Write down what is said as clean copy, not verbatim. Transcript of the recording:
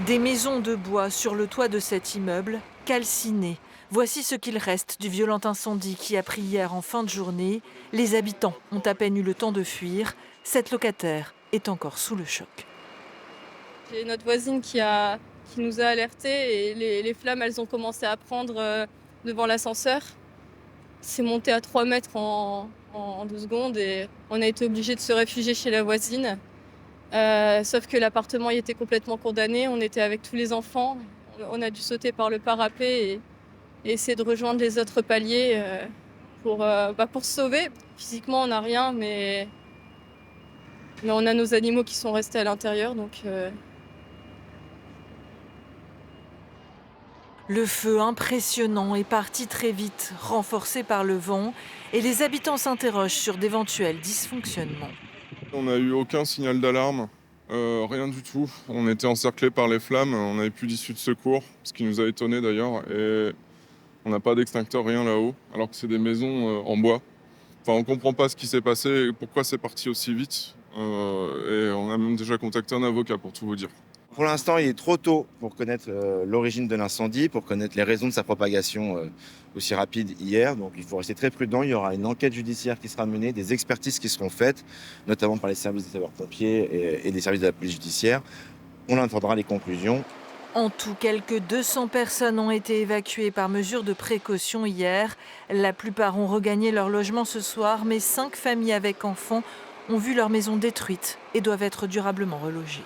Des maisons de bois sur le toit de cet immeuble, calcinées. Voici ce qu'il reste du violent incendie qui a pris hier en fin de journée. Les habitants ont à peine eu le temps de fuir. Cette locataire est encore sous le choc. J'ai notre voisine qui nous a alertés et les flammes, elles ont commencé à prendre devant l'ascenseur. C'est monté à 3 mètres en 2 secondes et on a été obligés de se réfugier chez la voisine. Sauf que l'appartement y était complètement condamné. On était avec tous les enfants. On a dû sauter par le parapet et essayer de rejoindre les autres paliers pour se sauver. Physiquement, on n'a rien, mais on a nos animaux qui sont restés à l'intérieur. Le feu impressionnant est parti très vite, renforcé par le vent, et les habitants s'interrogent sur d'éventuels dysfonctionnements. On n'a eu aucun signal d'alarme, rien du tout. On était encerclés par les flammes, on n'avait plus d'issue de secours, ce qui nous a étonnés d'ailleurs. Et on n'a pas d'extincteur, rien là-haut, alors que c'est des maisons en bois. Enfin, on ne comprend pas ce qui s'est passé et pourquoi c'est parti aussi vite. Et on a même déjà contacté un avocat pour tout vous dire. Pour l'instant, il est trop tôt pour connaître l'origine de l'incendie, pour connaître les raisons de sa propagation aussi rapide hier. Donc il faut rester très prudent. Il y aura une enquête judiciaire qui sera menée, des expertises qui seront faites, notamment par les services des sapeurs-pompiers et des services de la police judiciaire. On entendra les conclusions. En tout, quelques 200 personnes ont été évacuées par mesure de précaution hier. La plupart ont regagné leur logement ce soir, mais 5 familles avec enfants ont vu leur maison détruite et doivent être durablement relogées.